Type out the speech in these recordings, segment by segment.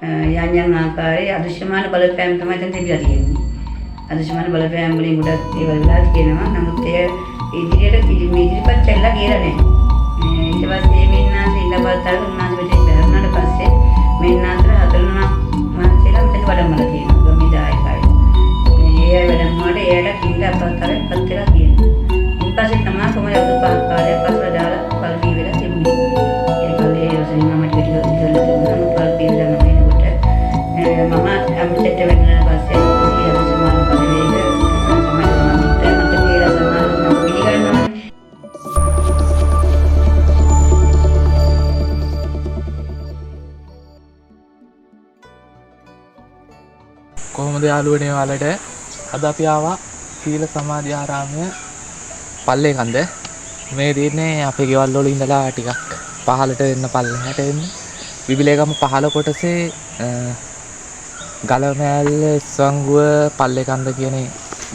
යම් ආකාරයේ අදෘශ්‍යමාන බලපෑම් තමයි දැන් තිබිලා තියෙන්නේ. අදෘශ්‍යමාන බලපෑම් වලින් ගොඩක් ඒවා වෙලා තියෙනවා. නමුත් එය ඉදිරියට ඉදිරිපත් කළා කියලා නැහැ. ඊට පස්සේ මෙන්නාස ඉඳපල්තර උන්නාස පිටින් බැලුණාට පස්සේ මෙන්නාස හතරනවා මහන්සියලා මෙතන වැඩමලා තියෙනවා. ගමිදායකයි. මේ වැඩමුවට එයාට කිඳ අපල්තර පත් වෙලා තියෙනවා. ඊට පස්සේ තමයි කොහොමද උපකාරය පස්ව දාලා පල්පී වෙලා තිබුණේ. ඒ කල්ලේ රොසින්ම ටික ඉඳලා තිබුණා. පල්පී වෙලා නේද මම අම්මට වෙන්න පස්සේ ඊට සමාන පරිවේග සමාන මත කියලා සමාන පිළිගන්නවා. කොහොමද යාළුවනේ ඔයාලට අද අපි ආවා සීල සමාධි ආරාමය පල්ලේ කන්ද මේ දිනේ අපේ ගෙවල් වල ඉඳලා ටිකක් පහළට එන්න පල්ලෙහාට එන්න විවිලේගම පහළ කොටසේ ගලමෑල්ල ස්වංගුව පල්ලේ කන්ද කියන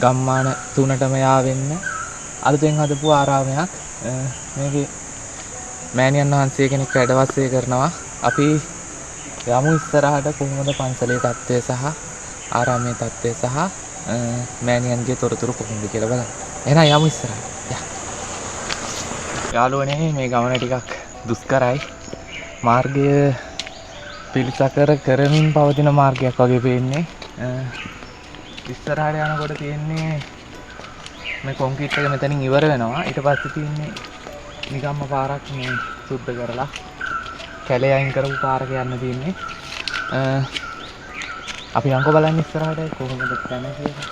ගම්මාන තුනටම යාවෙන්න අලුතෙන් හදපු ආරාමයක්. මේකේ මෑණියන් වහන්සේ කෙනෙක් වැඩ කරනවා. අපි යමු ඉස්සරහට කොහොමද පන්සලේ තත්ත්වය සහ ආරාමයේ තත්ත්වය සහ මෑණියන්ගේ තොරතුරු කොහොමද කියලා බලන්න. එහෙනම් යමු ඉස්සරහට. යාළුවනේ මේ ගමන ටිකක් දුෂ්කරයි. මාර්ගය පිළිසකර කරමින් පවතින මාර්ගයක් වගේ පේන්නේ. ඉස්සරහට යනකොට තියෙන්නේ මේ කොන්ක්‍රීට් එක මෙතනින් ඉවර වෙනවා. ඊට පස්සේ තියෙන්නේ නිකම්ම පාරක් මේ සුද්ධ කරලා කැලේ අයින් කරපු පාරක යන්න තියෙන්නේ. අපි යන්කෝ බලන්න ඉස්සරහට කොහොමද යන්නේ කියලා.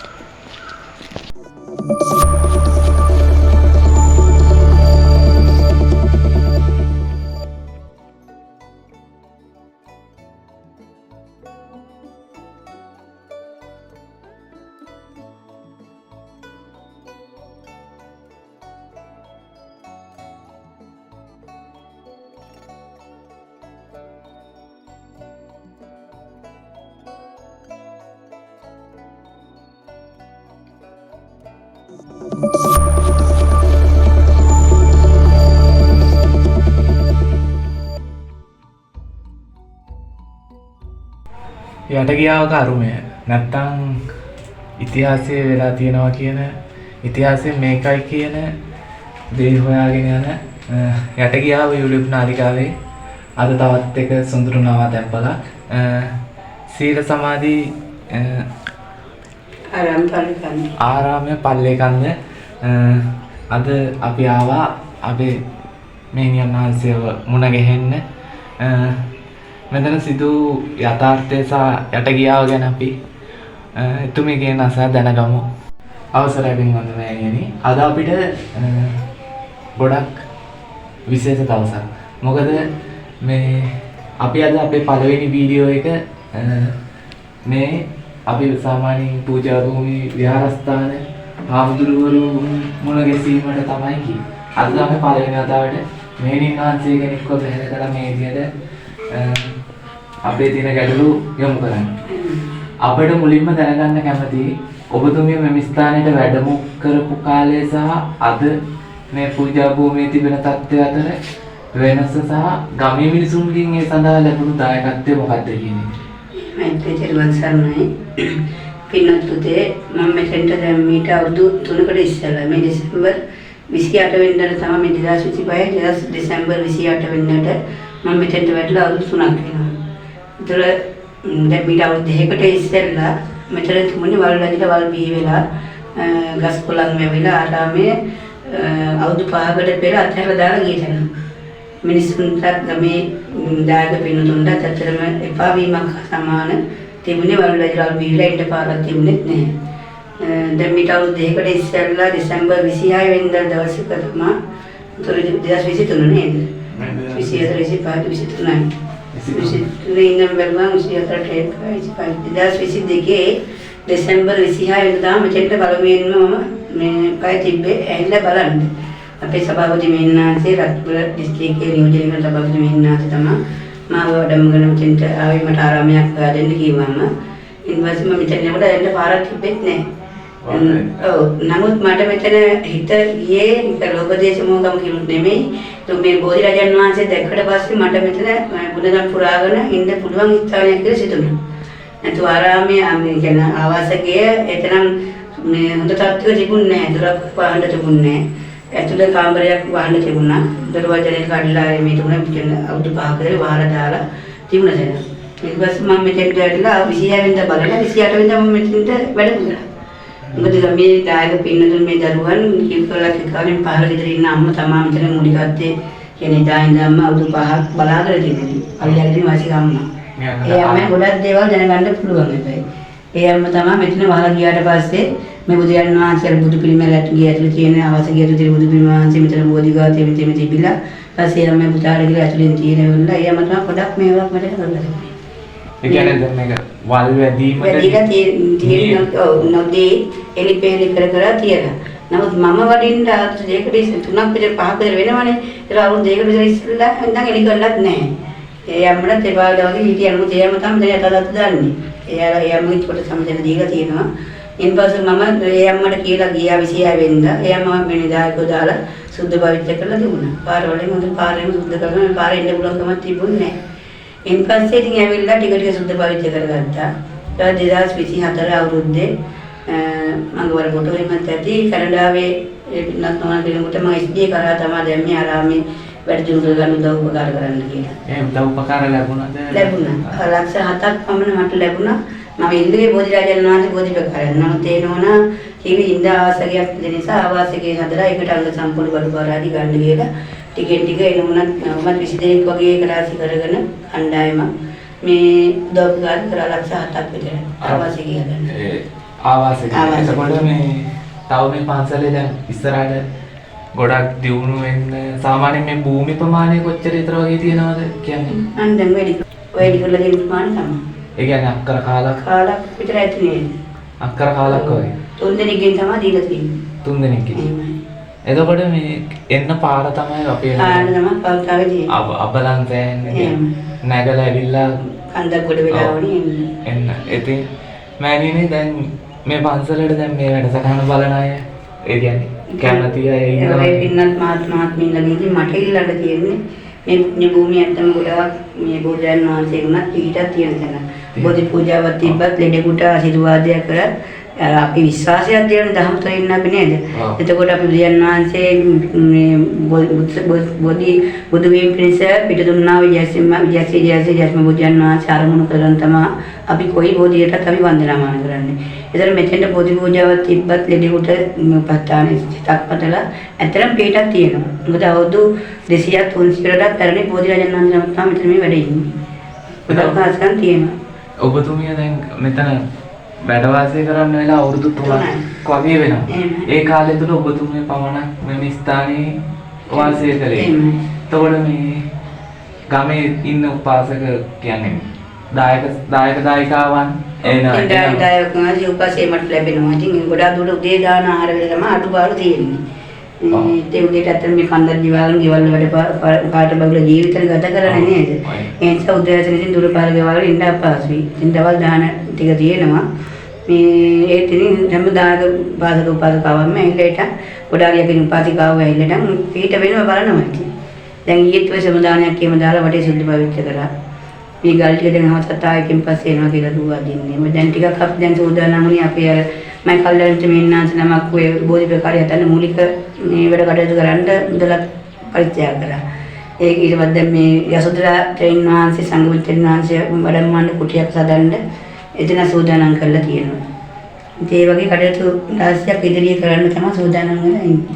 යට ගියාවක අරුමය නැත්තම් ඉතිහාසයේ වෙලා තියෙනවා කියන ඉතිහාසයේ මේකයි කියන දේ හොයාගෙන යන යට ගියාව යුලිප් නාලිකාවේ අද තවත් එක සුන්දර නවාතැන්පලක් සීල සමාධි ආරාමයේ පල්ලේ කන්ද අද අපි ආවා අපේ මෑණියන් වහන්සේව මුණ ගැහෙන්න. මෙතන සිදු යථාර්ථය සහ යට ගියාව ගැන අපි එතුමියගෙන් අසා දැනගමු. අවසරයි පින්වන්ත මෑණියනි. අද අපිට ගොඩක් විශේෂ දවසක්. මොකද මේ අපි අද අපේ පළවෙනි වීඩියෝ එක මේ අපි සාමාන්‍ය පූජා භූමි විහාරස්ථාන හාමුදුරුවරු මුණ ගැසීමට තමයි ගියේ. අද තමයි පළවෙනි වතාවට මෑණියන් වහන්සේ කෙනෙක්ව බැහැ කරලා මේ විදිහට අපේ තියෙන ගැටලු යොමු කරන්න. අපිට මුලින්ම දැනගන්න කැමතියි ඔබතුමිය මෙම ස්ථානයට වැඩම කරපු කාලය සහ අද මේ පූජා භූමියේ තිබෙන තත්ත්වය අතර වෙනස සහ ගමේ මිනිසුන්ගෙන් ඒ සඳහා ලැබුණු දායකත්වය මොකක්ද කියන්නේ? මෛත්‍රී චරිවංශරණයි පින්නතුතේ මම මෙතෙන්ට දැන් මීට අවුරුදු 3කට ඉස්සෙල්ලා මේ දෙසැම්බර් 28 වෙනිදාට තමයි මේ 2025 දෙසැම්බර් 28 වෙනිදාට මම මෙතෙන්ට වැඩලා අවුරුදු 3ක් වෙනවා. ඒතර දැන් මීට අවුරුදු 2කට ඉස්සෙල්ලා මෙතන තිබුණේ වල් රජිට වල් බිහි වෙලා ගස් කොළන් වැවිලා ආරාමයේ අවුරුදු 5කට පෙර අත්හැරලා දාලා ගිය තැන. මිනිස්සුන්ට ගමේ දායක පින්නතුන්ට ඇත්තටම එපා වීමක් සමාන තිබුණේ වල් රජිට වල් බිහිලා ඉන්න පාරක් තිබුණෙත් නැහැ. දැන් මීට අවුරුදු 2කට ඉස්සෙල්ලා දෙසැම්බර් 26 වෙනිදා දවසක තමයි 2023 නේද? 24 25 23 ඉඳන් බැලුවා 24ට 2022 දෙසැම්බර් 26 වෙනිදා මෙතෙන්ට බලමින්ම මේ කය තිබ්බේ ඇහිලා බලන්න. අපේ සභාපති මෙන්නාන්සේ රත්පුර දිස්ත්‍රික්කයේ නියෝජනය කරන සභාපති මෙන්නාන්සේ තමයි මාව වැඩමගෙන මෙතෙන්ට ආවේ. මට ආරාමයක් හොයා දෙන්න කිව්වම ඊට පස්සේ මම මෙතන යනකොට එන්න පාරක් තිබෙත් නැහැ. ඔව් නමුත් මට මෙතන හිත ගියේ නිකන් ලෝකදේශ මොහොතම කිව්වොත් නෙමෙයි. මේ බෝධිරාජන් වහන්සේ දැක්කට පස්සේ මට මෙතන බුදුදහම පුරාගෙන ඉන්න පුළුවන් ස්ථානයක් කියලා සිතුණා. නැතු ආරාමයේ මේ කියන ආවාසකය එතරම් මේ හොඳ තත්ත්වයක තිබුණේ නැහැ. දොරක් වහන්න තිබුණේ නැහැ. ඇතුළේ කාමරයක් වහන්න තිබුණා. දරවාජලේ කඩලා මේ තුන කියන අවුරුදු 5ක වහලා දාලා තිබුණා දැන. ඊට පස්සේ මම මෙතෙන්ට ඇවිල්ලා 26 වෙනිදා බලලා 28 වෙනිදා මම මෙතෙන්ට වැඩ කළා. මොකද මේ දායක පින්නතුන් මේ දරුවන් කිව්කලක් කාලෙන් පහළ විතර ඉන්න අම්මා තමා මෙතන මුලිකත්තේ කියන්නේ දායින්දම්ම අවුරුදු 5ක් බලාගෙන ඉන්නේ. අලියගේ වාසික අම්මා. ඒ අම්මා ගොඩක් දේවල් දැනගන්න පුළුවන් හැබැයි. ඒ අම්මා තමයි මෙතන වහලා ගියාට පස්සේ මේ බුදුන් වහන්සේ බුදු පිළිමයට ගිය ඇතුළේ තියෙන අවශ්‍ය ගිය බුදු පිළිම වහන්සේ මෙතන බෝධිගාත මෙතන තිබිලා පස්සේ අම්මා පුතාට ගිහලා ඇතුළෙන් තියෙන වෙලාව ඒ අම්මා තමයි ගොඩක් මේවක් මට කරලා දෙන්නේ. ඒ කියන්නේ දැන් මේක වල් වැදීමට වැඩිලා තියෙන නොදී එලිපෙලි කර කර තියලා. නමුත් මම වඩින්න අවුරුදු දෙකකට 3ක් විතර 5ක් විතර වෙනවනේ. ඒක අවුරුදු දෙකකට විතර ඉස්සෙල්ලා ඉඳන් එලි කරලත් නැහැ. ඒ අම්මට තේපාවල වගේ හිටියන මොකද ඒ අම්ම තමයි දැන් අතලත් දාන්නේ. ඒ අම්මගේ කොට සම්දෙන දීලා තියෙනවා. ඉන්පස්සේ මම ඒ අම්මට කියලා ගියා 26 වෙනිදා. ඒ අම්මම මෙනි දායකව දාලා සුද්ධ පවිත්‍ර කරලා දුන්නා. පාරවලින් හොඳ පාරේම සුද්ධ කරලා මේ පාරේ ඉන්න පුළුවන්කමක් තිබුණේ නැහැ. ඉන්පස්සේ ඉතින් ඇවිල්ලා ටික ටික සුද්ධ පවිත්‍ර කරගත්තා. ඊට 2024 අවුරුද්දේ මම වර ෆොටෝ එකක් ඇති කැනඩාවේ පින්නත් නෝනා කෙනෙකුට මම SD කරා තමයි දැන් මේ ආරාමේ වැඩ දියුණු කරගන්න උදව් උපකාර කරන්න කියලා. ඒ උදව් උපකාර ලැබුණාද? ලැබුණා. ලක්ෂ 7ක් පමණ මට ලැබුණා. මම ඉන්ද්‍රිය බෝධිරාජන් වහන්සේ බෝධිපකාරයන්. නමුත් ඒ නෝනා කිවි ඉන්ද ආවාසකයක් තියෙන නිසා ආවාසකේ හදලා ඒකට අංග සම්පූර්ණ බඩුපාරාදී ගන්න ගිහලා ටිකෙන් ටික එනමුණත් මම 22 දෙනෙක් වගේ කරාසි කරගෙන කණ්ඩායම මේ උදව් උපකාර කරලා ලක්ෂ 7ක් විතර ආවාසකේ හදන්න. ආවාසකේ. එතකොට මේ තව මේ පන්සලේ දැන් ඉස්සරහට ගොඩක් දියුණු වෙන්න සාමාන්‍යයෙන් මේ භූමි ප්‍රමාණය කොච්චර විතර වගේ තියෙනවද කියන්නේ? අන්න දැන් වැඩි කරලා දෙන්න ප්‍රමාණය තමයි. ඒ කියන්නේ අක්කර කාලක් විතර ඇති නේද? අක්කර කාලක් වගේ. 3 දෙනෙක්ගෙන් තමයි දීලා තියෙන්නේ. 3 දෙනෙක්ගෙන්. එතකොට මේ එන්න පාර තමයි අපේ පාර තමයි පල්කාවේ තියෙන්නේ. අබලන් තෑන්නේ. නැගලා ඇවිල්ලා කන්දක් ගොඩ වෙලා වුණේ එන්න. ඉතින් මෑණියනේ දැන් මේ පන්සලට දැන් මේ වැඩසටහන බලන අය ඒ කියන්නේ කැමති අය ඉන්නවා. ඒ පින්නත් මහත්මයාත්මීලාගෙන් මට ඉල්ලන්න තියෙන්නේ මේ භූමිය ඇත්තම ගොඩාක් මේ බෝධයන් වහන්සේ උනත් පිටක් තියෙන තැන. බෝධි පූජාවක් තිබ්බත් ලෙඩෙකුට ආශිර්වාදයක් කරත් අපි විශ්වාසයක් දෙන දහම තුළ ඉන්න අපි නේද? එතකොට අපි බුදුන් වහන්සේ මේ බුදු වීම පිණිස පිට දුන්නා විජයසිරියසිරියස්ම බුදුන් වහන්සේ අරමුණු කරන් තමයි අපි කොයි බෝධියටත් අපි වන්දනාමාන කරන්නේ. ඒතර මෙතෙන්ට බෝධි පූජාවක් තිබ්බත් ලෙඩෙකුට උපස්ථානේ සිතක් පතලා ඇත්තටම පිටක් තියෙනවා. මොකද අවුරුදු 200ක් 300කට පැරණි බෝධිරාජන් වහන්සේ නමක් තමයි මෙතන මේ වැඩ ඉන්නේ. ගොඩක් භාෂාන් තියෙනවා. ඔබතුමිය දැන් මෙතන වැඩ වාසය කරන්න වෙලා අවුරුදු 3ක් වගේ වෙනවා. ඒ කාලය තුල ඔබතුමිය පමණක් මේ ස්ථානයේ වාසය කළේ. එතකොට මේ ගමේ ඉන්න උපාසක කියන්නේ දායකයන් එන දායකයන් උපාසකේ මට ලැබෙනවා. ඉතින් ගොඩාක් දුර උදේ දාන ආහාර වල තමයි අඩුපාඩු තියෙන්නේ. ඒ උදේට අතර මේ කන්දල් දිවාලන් ගෙවල් වැඩ පාට බගල ජීවිත ගත කරන්නේ නේද? ඒ නිසා උදේට ඉතින් දුර පාර ගෙවල් ඉන්න අපහසුයි. ඉතින් දවල් දාන ටික තියෙනවා. මේ ඒ තින් හැමදාක පාසක උපාසකවම ඇවිල්ලාට ගොඩාරියකින් උපාසිකාව ඇවිල්ලාට පිට වෙනව බලනවා ඉතින්. දැන් ඊයේත් ඔය සමුදානයක් කියම දාලා වටේ සුද්ධ පවිත්‍ර කරා. මේ ගල් ටික දැන් හවසට ආයෙකින් පස්සේ එනවා කියලා දුවා දෙන්නේ. මම දැන් ටිකක් අපි දැන් සූදානම් වුණේ අපේ අර මම කල්ලාන්ට මේ ඉන්නාන්ස නමක් ඔය බෝධිපකාරය හදන්න මූලික මේ වැඩ කටයුතු කරන්න මුදලක් පරිත්‍යාග කරා. ඒක ඊට පස්සේ දැන් මේ යසෝදරා ට්‍රේන් වහන්සේ සංගවිත්‍රාන් වහන්සේ වඩම්මන්න කුටියක් හදන්න එතන සූදානම් කරලා තියෙනවා. ඒ වගේ කටයුතු 16ක් ඉදිරියේ කරන්න තමයි සූදානම් වෙලා ඉන්නේ.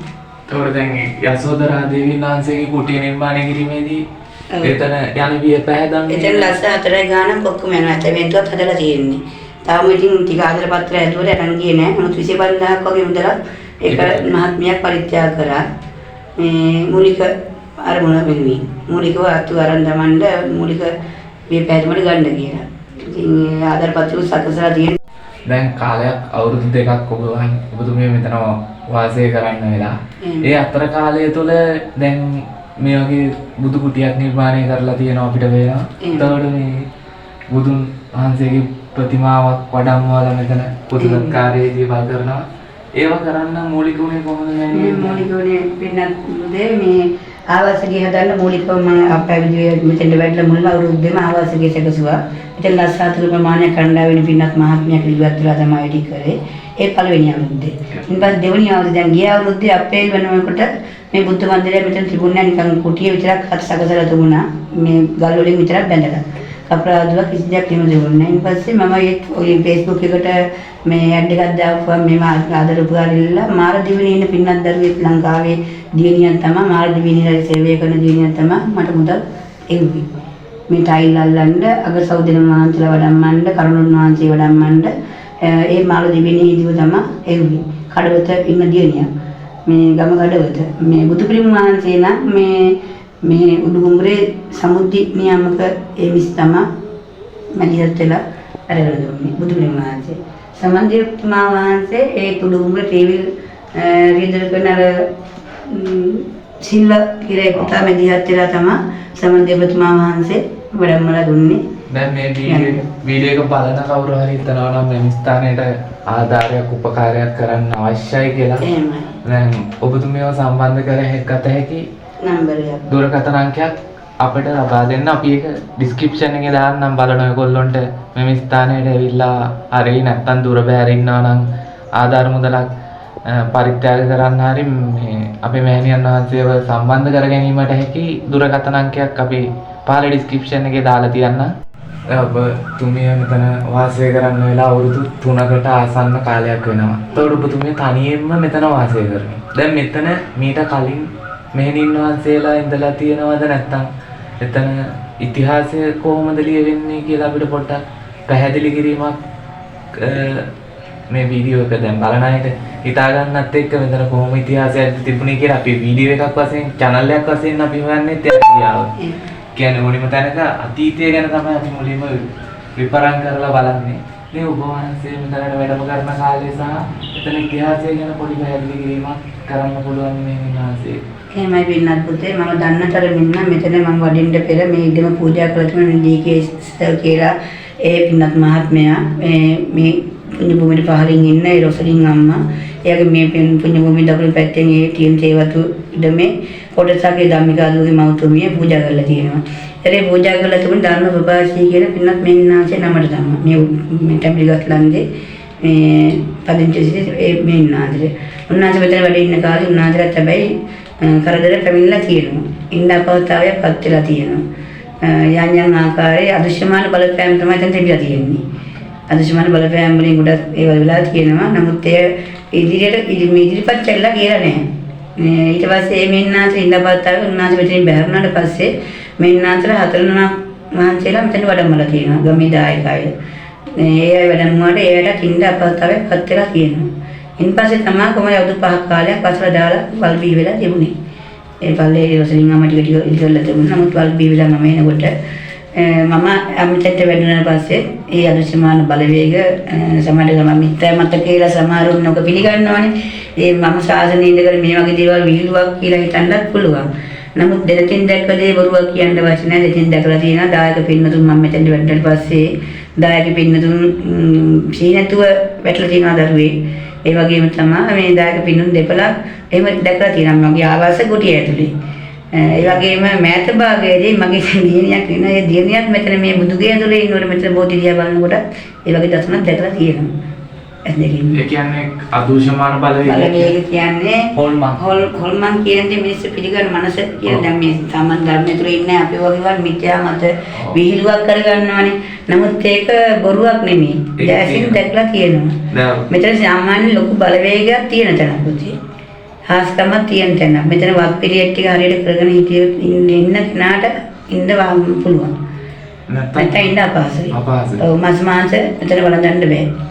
ඒතකොට දැන් යසෝදරා දේවීන් වහන්සේගේ කුටිය නිර්මාණය කිරීමේදී එතන යන විය පැහැදන්නේ එතන ලස්ස 4 ගානක් ඔක්කොම යනවා. ඇතැවෙන්ටවත් හදලා තියෙන්නේ. තාම ඉතින් ටික ආදර පත්‍ර ඇදුවල යන්න ගියේ නෑ. නමුත් 25000ක් වගේ මුදලක් ඒක මහත්මියක් පරිත්‍යාග කරා. මේ මූලික අරමුණ වෙනුවෙන් මූලිකව අතු අරන් දමන්න මූලික මේ පැහැදිලිවට ගන්න කියලා. ඉතින් ආදර පත්‍ර සකසලා තියෙන දැන් කාලයක් අවුරුදු 2ක් ඔබතුමිය මෙතන වාසය කරන්න වෙලා. ඒ අතර කාලය තුළ දැන් මේ වගේ බුදු කුටියක් නිර්මාණය කරලා තියෙනවා අපිට වෙනවා. එතකොට මේ බුදුන් වහන්සේගේ ප්‍රතිමාවක් වඩම්වලා මෙතන පුදුසත්කාරයේදී බල කරනවා. ඒව කරන්න මූලික උනේ කොහොමද මේ මූලික උනේ පින්නත් මුදේ මේ ආවාසගිය හදන්න මූලිකව මම අපැවිදි මෙතෙන්ට වැඩලා මුල්ම අවුරුද්දේම ආවාසගිය සැකසුවා. ඉතින් ලස්සාතුරු ප්‍රමාණයක් කණ්ඩායමේ පින්නත් මහත්මියක් ඉවත් වෙලා තමයි වැඩි කරේ. ඒ පළවෙනි අවුරුද්දේ. ඊට පස්සේ දෙවෙනි අවුරුද්දේ දැන් ගිය අවුරුද්දේ අප්‍රේල් වෙනකොට මේ බුද්ධ මන්දිරය මෙතන තිබුණා නිකන් කුටිය විතරක් හත් සකසලා තිබුණා. මේ ගල් වලින් විතරක් බැඳලා. කපරාදුවක් කිසි දෙයක් එහෙම දෙවන්නේ. ඊට පස්සේ මම ඔය Facebook එකට මේ ඇඩ් එකක් දාපුවා මේ ආදර උපකාරීලා මාරදිවිනේ ඉන්න පින්නත් දරුවෙක් ලංකාවේ දියණියක් තමයි මාරදිවිනේ සේවය කරන දියණියක් තමයි මට මුදල් එව්වේ. මේ ටයිල් අල්ලන්න අග සෞදින මහන්සියලා වඩම්මන්න කරුණුන් වහන්සේ වඩම්මන්න ඒ මාරදිවිනේ ඉදිව තමයි එව්වේ. කඩවත ඉන්න දියණියක්. මේ ගම කඩවත මේ බුදුපිරිම වහන්සේ නම් මේ උඩුගුඹුරේ සමුද්දි නියාමක ඒ මිස් තමයි මැදිහත් වෙලා අරගෙන දුන්නේ බුදුපිරිම වහන්සේ. සමන්දේවතුමා වහන්සේ ඒ උඩුගුඹුර ටීවී රියදල් කරන අර සිල්ව කියලා පුතා මැදිහත් වෙලා තමයි සමන්දේවතුමා වහන්සේ වඩම්මලා දුන්නේ. දැන් මේ වීඩියෝ එක බලන කවුරු හරි හිතනවා නම් මේ ස්ථානයට ආධාරයක් උපකාරයක් කරන්න අවශ්‍යයි කියලා. එහෙමයි. දැන් ඔබතුමියව සම්බන්ධ කරගත හැකි නම්බරයක් දුරකථන අංකයක් අපිට ලබා දෙන්න. අපි ඒක ඩිස්ක්‍රිප්ෂන් එකේ දාන්නම් බලන ඔයගොල්ලොන්ට මේ ස්ථානයට ඇවිල්ලා හරි නැත්තම් දුර බැහැර ඉන්නවා නම් ආධාර මුදලක් පරිත්‍යාග කරන්න හරි මේ අපේ මෑණියන් වහන්සේව සම්බන්ධ කර ගැනීමට හැකි දුරකථන අංකයක් අපි පහළ ඩිස්ක්‍රිප්ෂන් එකේ දාලා තියන්න. ඔබතුමිය මෙතන වාසය කරන්න වෙලා අවුරුදු 3කට ආසන්න කාලයක් වෙනවා. ඒතකොට ඔබතුමිය තනියෙන්ම මෙතන වාසය කරනවා. දැන් මෙතන මීට කලින් මෙහෙණින් වහන්සේලා ඉඳලා තියෙනවද නැත්නම් එතන ඉතිහාසය කොහොමද ලියවෙන්නේ කියලා අපිට පොඩ්ඩක් පැහැදිලි කිරීමක් මේ වීඩියෝ එක දැන් බලන අයට හිතා ගන්නත් එක්ක මෙතන කොහොම ඉතිහාසයක් තිබුණේ කියලා අපි වීඩියෝ එකක් වශයෙන් channel එකක් වශයෙන් අපි හොයන්නේ තියාව. කියන්නේ මුලින්ම තැනක අතීතය ගැන තමයි අපි මුලින්ම විපරම් කරලා බලන්නේ. මේ ඔබ වහන්සේ මෙතනට වැඩම කරන කාලේ සහ එතන ඉතිහාසය ගැන පොඩි පැහැදිලි කිරීමක් කරන්න පුළුවන් මේ විනාශේ. එහෙමයි පින්නත් පුතේ මම දන්නතර මෙන්න මෙතන මම වඩින්න පෙර මේ ඉදම පූජා කළ තුන ඩීකේ සර් කියලා ඒ පින්නත් මහත්මයා මේ පුණ්‍ය භූමියේ පහලින් ඉන්න ඒ රොසලින් අම්මා එයාගේ මේ පුණ්‍ය භූමිය දකුණු පැත්තෙන් ඒ ටීම් තේවතු ඉදමේ කොටසගේ ධම්මිකාදුගේ මෞතුමිය පූජා කරලා තියෙනවා. ඒ පූජා කරලා තිබුණ ධර්ම ප්‍රභාෂී කියන පින්නත් මෙන්නාසේ නමට තමයි මේ ටැම්පිගස්ලන්දේ මේ පදිංචි ඒ මෙන්නාසේ උන්වහන්සේ මෙතන වැඩ ඉන්න කාලේ උන්වහන්සේට හැබැයි කරදර පැමිණලා තියෙනවා. ඉන්න අපහසුතාවයක් පත් වෙලා තියෙනවා. යම් ආකාරයේ අදෘශ්‍යමාන බලපෑම් තමයි එතන තිබිලා තියෙන්නේ. අදෘශ්‍යමාන බලපෑම් වලින් ගොඩක් ඒවල් වෙලා තියෙනවා. නමුත් ඒ ඉදිරිපත් කළා කියලා නැහැ. ඊට පස්සේ මේ මෙන්නාන්තර ඉන්න අපහසුතාවය උන්වහන්සේ මෙතනින් බැහැරුණාට පස්සේ මෙන්නාන්තර 4 නමක් මහන්සියලා මෙතන වැඩමලා තියෙනවා. ගමේ දායකයෝ. ඒ අය වැඩමුවාට ඒකට ඉන්න අපහසුතාවයක් පත් වෙලා තියෙනවා. ඉන්පස්සේ තමයි කොහොමද අවුරුදු 5ක් කාලයක් අසල දාලා වල් බී වෙලා තිබුණේ. ඒ පල්ලේ රොසලින් අම්මා ටික ඉඳලා තිබුණා. නමුත් වල් බී වෙලා මම එනකොට මම අම්මිට වැඩුණාට පස්සේ ඒ අදෘශ්‍යමාන බලවේග සමහරවිට මම මිත්‍යා මත කියලා සමහරුන් ඔක පිළිගන්නවනේ. ඒ මම ශාසනයේ ඉඳගෙන මේ වගේ දේවල් විහිළුවක් කියලා හිතන්නත් පුළුවන්. නමුත් දෙලකින් දැක්ක දේ බොරුවක් කියන්න අවශ්‍ය නැහැ. දෙකින් දැකලා තියෙනවා දායක පින්නතුන් මම මෙතෙන්ට වැඩුණාට පස්සේ දායක පින්නතුන් සීනතුව වැටලා තියෙනවා දරුවේ. ඒ වගේම තමයි මේ දායක පින්නුන් දෙපළක් එහෙම දැකලා තියෙනවා මගේ ආවාස කුටිය ඇතුලේ. ඒ වගේම මෑත භාගයේදී මගේ දියණියක් ඉන්න ඒ දියණියක් මෙතන මේ බුදුගේ ඇතුලේ ඉන්නකොට මෙතන බෝධි දිහා බලනකොට ඒ වගේ දසුණක් දැකලා තියෙනවා. ඒ කියන්නේ අදෘශ්‍යමාන බලවේග කියන්නේ හොල්මන් කියන්නේ මිනිස්සු පිළිගන්න මනස කියන දැන් මේ සම්මන් ධර්මයේ තුල ඉන්නේ අපි වගේ මිත්‍යා මත විහිළුවක් කරගන්නවානේ. නමුත් ඒක බොරුවක් නෙමෙයි. දැසින් දැක්ලා තියෙනවා. මෙතන සාමාන්‍ය ලොකු බලවේගයක් තියෙන තැනක් පුතේ. හාස්කමක් තියෙන තැනක්. මෙතන වක් පිළියෙත් ටික හරියට කරගෙන ඉන්න කෙනාට ඉන්න පුළුවන්. නැත්නම් ඉන්න අපහසුයි. ඔව් මස් මාංශ මෙතන වළඳන්න බෑ.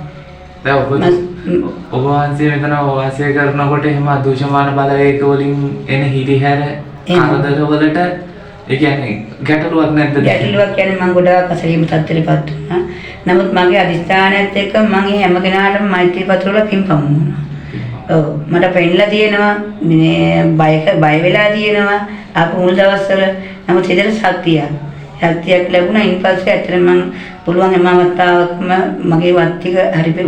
ඔබ වහන්සේ මෙතන වාසය කරනකොට එහෙම අදෘශ්‍යමාන බලවේග වලින් එන හිරිහැර කරදර වලට ඒ කියන්නේ ගැටලුවක් නැද්ද? ගැටලුවක් කියන්නේ මම ගොඩාක් අසලීම තත්ත්වෙටපත් වුණා. නමුත් මගේ අදිස්ථානයත් එක්ක මම හැම කෙනාටම මෛත්‍රී පත්‍ර වල පින් පමුණුණා. ඔව් මට පෙන්නලා තියෙනවා මේ බය වෙලා තියෙනවා ආපු මුල් දවස්වල. නමුත් හිතේ ශක්තිය. ශක්තියක් ලැබුණා. ඊට පස්සේ ඇත්තටම මම පුළුවන් හැම අවස්ථාවකම මගේ වත් ටික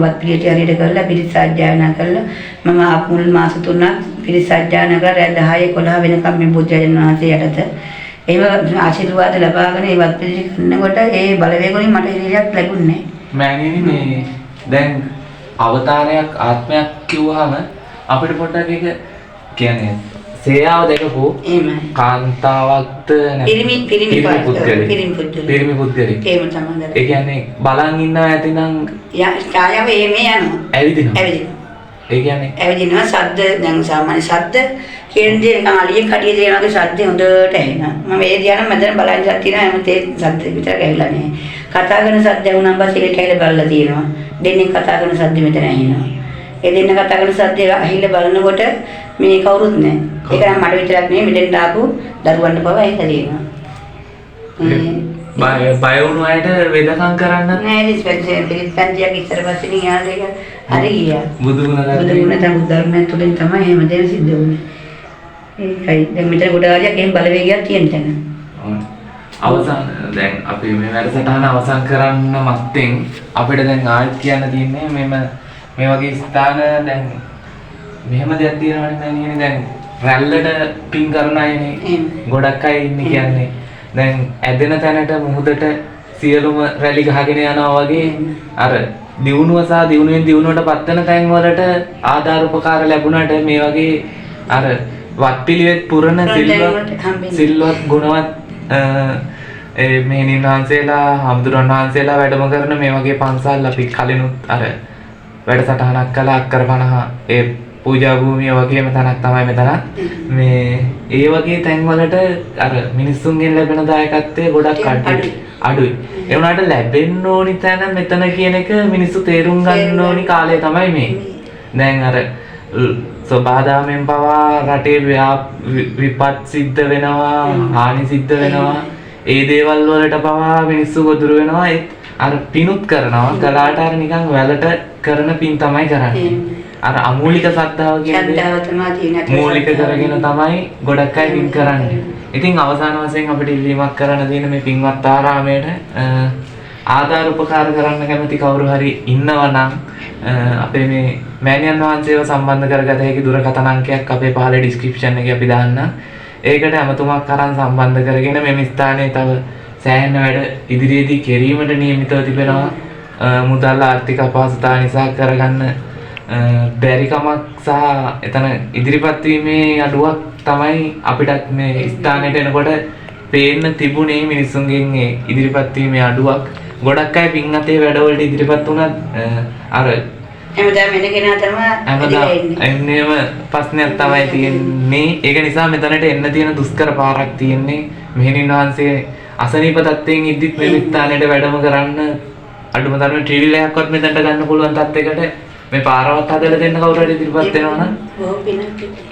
වත් පිළිටි හරියට කරලා පිරිත් සජ්ජායනා කරලා මම මුල් මාස 3ක් පිරිත් සජ්ජායනා කරලා 10 11 වෙනකම් මේ බුදුරජාණන් වහන්සේ යටත එහෙම ආශිර්වාද ලබාගෙන ඒ වත් පිළිටි කරනකොට ඒ බලවේග වලින් මට ඉරියක් ලැබුණේ නැහැ. මෑණියනි මේ දැන් අවතාරයක් ආත්මයක් කිව්වහම අපිට පොඩ්ඩක් ඒක කියන්නේ සේයාව දැකපු කාන්තාවක්ද පිරිමි පුද්ගලෙක් එහෙම තමයි. ඒ කියන්නේ බලන් ඉන්නවා ඇතිනම් ඡායාව මේ යනවා ඇවිදිනවා. ඒ කියන්නේ ඇවිදිනවා සද්ද දැන් සාමාන්‍ය සද්ද කියන දේ නිකන් අලියෙක් කඩිය දේ වගේ සද්ද හොඳට ඇහෙනවා. මම ඒ දිහාම මැදට බලන් ඉඳලා තියෙනවා හැම තේ සද්ද විතර ඇහිලා නැහැ. කතා කරන සද්ද වුණාම පස්සේ ඒක ඇහිලා බලලා තියෙනවා. දෙන්නේ කතා කරන සද්ද මෙතන ඇහෙනවා. ඒ දෙන්න කතා කරන සද්ද ඇහිලා බලනකොට මේ කවුරුත් නැහැ. ඒක නම් මට විතරක් නෙමෙයි මෙතෙන් ආපු දරුවන්ට පවා ඒක තියෙනවා. බය වුණු අයට වෙදකම් කරන්න නෑ ඉතින් පිළිපැදියක් ඉස්සර පස්සේ නියාද ඒක හරි ගියා. බුදු ගුණ තමයි ධර්මයෙන් තුලින් තමයි එහෙම දේ සිද්ධ වුනේ. ඒකයි දැන් මෙතන කොට ආදියක් එහෙම බලවේගයක් තියෙන තැන. අවසන් දැන් අපි මේ වැඩසටහන අවසන් කරන්න මත්තෙන් අපිට දැන් ආයෙත් කියන්න තියෙන්නේ මේ වගේ ස්ථාන දැන් මෙහෙම දෙයක් තියෙනවනේ මෑණියනේ දැන් රැල්ලට පින් කරන අයනේ ගොඩක් අය ඉන්නේ කියන්නේ දැන් ඇදෙන තැනට මුහුදට සියලුම රැලි ගහගෙන යනවා වගේ අර දියුණුව සහ දියුණුවෙන් දියුණුවට පත් වෙන තැන් වලට ආධාර උපකාර ලැබුණාට මේ වගේ අර වත්පිළිවෙත් පුරන සිල්වත් ගුණවත් මෙහෙණින් වහන්සේලා හම්දුරන් වහන්සේලා වැඩම කරන මේ වගේ පන්සල් අපි කලිනුත් අර වැඩසටහනක් කළා අක්කර 50 ඒ පූජා භූමිය වගේම තැනක් තමයි මෙතන මේ ඒ වගේ තැන් වලට අර මිනිස්සුන්ගෙන් ලැබෙන දායකත්වය ගොඩක් අඩුයි. ඒ වුණාට ලැබෙන්න ඕනි තැන මෙතන කියන එක මිනිස්සු තේරුම් ගන්න ඕනි කාලය තමයි මේ. දැන් අර සබාදාමෙන් පවා රටේ විපත් සිද්ධ වෙනවා, හානි සිද්ධ වෙනවා. ඒ දේවල් වලට පවා මිනිස්සු ගොදුරු වෙනවා. ඒ අර පිනුත් කරනවා. කලාට අර නිකන් වැලට කරන පින් තමයි කරන්නේ. අර අමූලික ශ්‍රද්ධාව කියන්නේ මූලික කරගෙන තමයි ගොඩක් අය පින් කරන්නේ. ඉතින් අවසාන වශයෙන් අපිට ඉල්ලීමක් කරන්න තියෙන මේ පින්වත් ආරාමයට ආධාර උපකාර කරන්න කැමති කවුරු හරි ඉන්නවා නම් අපේ මේ මෑණියන් වහන්සේව සම්බන්ධ කරගත හැකි දුරකථන අංකයක් අපේ පහළ ඩිස්ක්‍රිප්ෂන් එකේ අපි දාන්නම්. ඒකට අමතුමක් අරන් සම්බන්ධ කරගෙන මේ ස්ථානයේ තව සෑහෙන වැඩ ඉදිරියේදී කෙරීමට නියමිතව තිබෙනවා. මුදල් ආර්ථික අපහසුතාව නිසා කරගන්න බැරිකමක් සහ එතන ඉදිරිපත් වීමේ අඩුවක් තමයි අපිටත් මේ ස්ථානයට එනකොට පේන්න තිබුණේ මිනිස්සුන්ගෙන් ඉදිරිපත් වීමේ අඩුවක්. ගොඩක් අය පින් අතේ වැඩවලට ඉදිරිපත් වුණත් අර හැමදාම එන කෙනා තමයි එන්නේම ප්‍රශ්නයක් තමයි තියෙන්නේ. ඒක නිසා මෙතනට එන්න තියෙන දුෂ්කර පාරක් තියෙන්නේ. මෙහෙණින් වහන්සේ අසනීප තත්ත්වයෙන් ඉද්දිත් මේ ස්ථානයට වැඩම කරන්න අඩුම තරමේ ට්‍රිවිල් එකක්වත් මෙතනට ගන්න පුළුවන් තත්යකට මේ පාරවත් හදලා දෙන්න කවුරු හරි ඉදිරිපත් වෙනවා නම්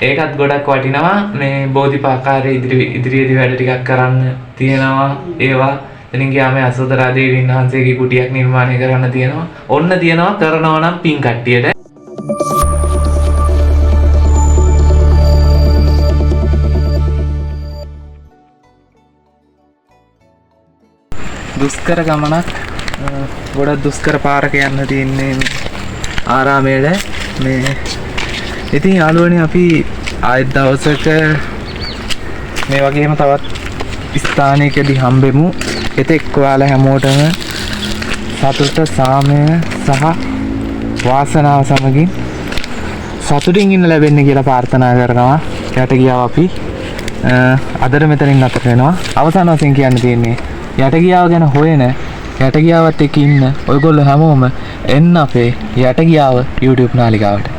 ඒකත් ගොඩක් වටිනවා. මේ බෝධිපාකාරයේ ඉදිරියේදී වැඩ ටිකක් කරන්න තියෙනවා. ඒවා එතනින් ගියාම අසෝදරා දේවීන් වහන්සේගේ කුටියක් නිර්මාණය කරන්න තියෙනවා. ඔන්න තියෙනවා කරනවා නම් පින් කට්ටියට. දුෂ්කර ගමනක් ගොඩක් දුෂ්කර පාරක යන්න තියෙන්නේ ආරාමයට. මේ ඉතින් යාළුවනේ අපි ආයෙත් දවසක මේ වගේම තවත් ස්ථානයකදී හම්බෙමු. එතෙක් ඔයාලා හැමෝටම සතුට සාමය සහ වාසනාව සමගින් සතුටින් ඉන්න ලැබෙන්න කියලා ප්‍රාර්ථනා කරනවා. යට ගියාව අපි අදට මෙතනින් අතර වෙනවා. අවසාන වශයෙන් කියන්න තියෙන්නේ යට ගියාව ගැන හොයන යට ගියාවත් එක්ක ඉන්න ඔයගොල්ලෝ හැමෝම එන්න අපේ යට ගියාව YouTube නාලිකාවට.